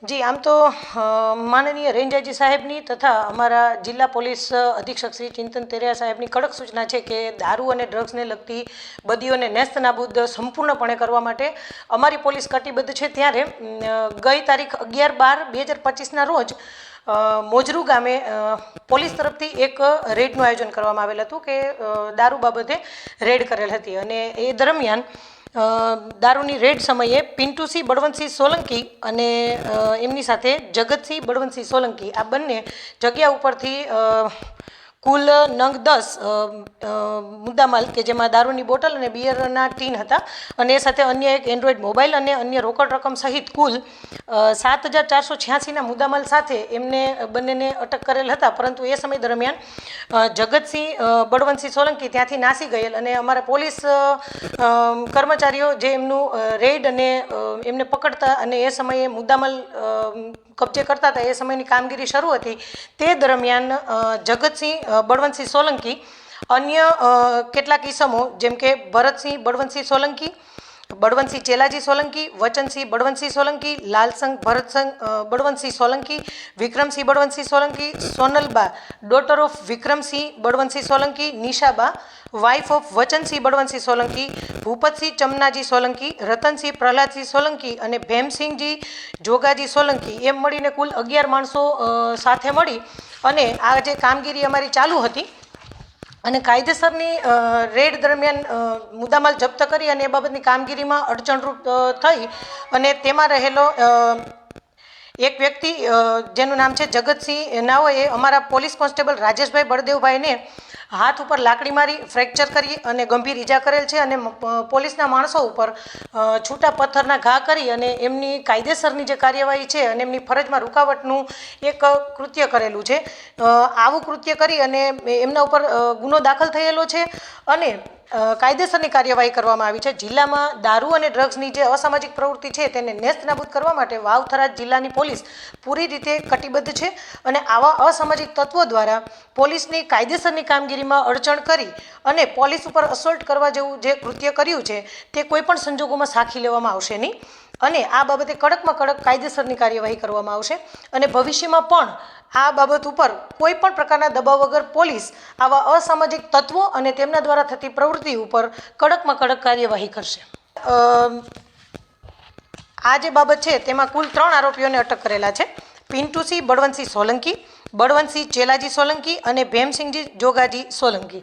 જી આમ તો માનનીય રેન્જ આઈજી સાહેબની તથા અમારા જિલ્લા પોલીસ અધિક્ષક શ્રી ચિંતન તેરિયા સાહેબની કડક સૂચના છે કે દારૂ અને ડ્રગ્સને લગતી બદીઓને નેસ્ત નાબૂદ સંપૂર્ણપણે કરવા માટે અમારી પોલીસ કટિબદ્ધ છે। ત્યારે ગઈ તારીખ 11/12/2025ના રોજ મોજરૂ ગામે પોલીસ તરફથી એક રેડનું આયોજન કરવામાં આવેલ હતું કે દારૂ બાબતે રેડ કરેલ હતી અને એ દરમિયાન દારૂની રેડ સમયે પિન્ટુસિંહ બળવંતસિંહ સોલંકી અને એમની સાથે જગતસિંહ બળવંતસિંહ સોલંકી આ બંને જગ્યા ઉપરથી કુલ નંગ 10 મુદ્દામાલ કે જેમાં દારૂની બોટલ અને બિયરના ટીન હતા અને એ સાથે અન્ય એક એન્ડ્રોઈડ મોબાઈલ અને અન્ય રોકડ રકમ સહિત કુલ 7,486ના મુદ્દામાલ સાથે એમને બંનેને અટક કરેલ હતા। પરંતુ એ સમય દરમિયાન જગતસિંહ બળવંતસિંહ સોલંકી ત્યાંથી નાસી ગયેલ અને અમારા પોલીસ કર્મચારીઓ જે એમનું રેડ અને એમને પકડતા અને એ સમયે મુદ્દામાલ કબજે કરતા હતા એ સમયની કામગીરી શરૂ હતી। તે દરમિયાન જગતસિંહ બળવંતસિંહ સોલંકી અન્ય કેટલાક ઈસમો જેમ કે Bharatsinh Balvantsinh Solanki, Balvantsinh Chelaji Solanki, Vachansinh Balvantsinh Solanki, Lalsang Bharatsang Balvantsinh Solanki, Vikramsinh Balvantsinh Solanki, Sonalba daughter of Vikramsinh Balvantsinh Solanki, Nishaba wife of Vachansinh Balvantsinh Solanki, Bhupatsinh Chamnaji Solanki, Ratansinh Prahladsinh Solanki અને ભેમસિંહજી જોગાજી સોલંકી એમ મળીને કુલ 11 માણસો સાથે મળી અને આ જે કામગીરી અમારી ચાલુ હતી અને કાયદેસરની રેડ દરમિયાન મુદ્દામાલ જપ્ત કરી અને એ બાબતની કામગીરીમાં અડચણરૂપ થઈ અને તેમાં રહેલો એક વ્યક્તિ જેનું નામ છે જગતસિંહ નાઓએ અમારા પોલીસ કોન્સ્ટેબલ રાજેશભાઈ બળદેવભાઈને હાથ ઉપર લાકડી મારી ફ્રેક્ચર કરી અને ગંભીર ઈજા કરેલ છે અને પોલીસના માણસો ઉપર છૂટા પથ્થરના ઘા કરી અને એમની કાયદેસરની જે કાર્યવાહી છે અને એમની ફરજમાં રૂકાવટનું એક કૃત્ય કરેલું છે। આવું કૃત્ય કરી અને એમના ઉપર ગુનો દાખલ થયેલો છે અને કાયદેસરની કાર્યવાહી કરવામાં આવી છે। જિલ્લામાં દારૂ અને ડ્રગ્સની જે અસામાજિક પ્રવૃત્તિ છે તેને નેસ્ત નાબૂદ કરવા માટે વાવ-થરાદ જિલ્લાની પોલીસ પૂરી રીતે કટિબદ્ધ છે અને આવા અસામાજિક તત્વો દ્વારા પોલીસની કાયદેસરની કામગીરીમાં અડચણ કરી અને પોલીસ ઉપર અસોલ્ટ કરવા જેવું જે કૃત્ય કર્યું છે તે કોઈ પણ સંજોગોમાં સાખી લેવામાં આવશે નહીં અને આ બાબતે કડકમાં કડક કાયદેસરની કાર્યવાહી કરવામાં આવશે અને ભવિષ્યમાં પણ આ બાબત ઉપર કોઈ પણ પ્રકારના દબાવ વગર પોલીસ આવા અસામાજિક તત્વો અને તેમના દ્વારા થતી પ્રવૃત્તિ ઉપર કડકમાં કડક કાર્યવાહી કરશે। આ જે બાબત છે તેમાં કુલ 3 આરોપીઓને અટક કરેલા છે। પિન્ટુસિંહ બળવંતસિંહ સોલંકી, બળવંતસિંહ ચેલાજી સોલંકી અને ભેમસિંહજી જોગાજી સોલંકી।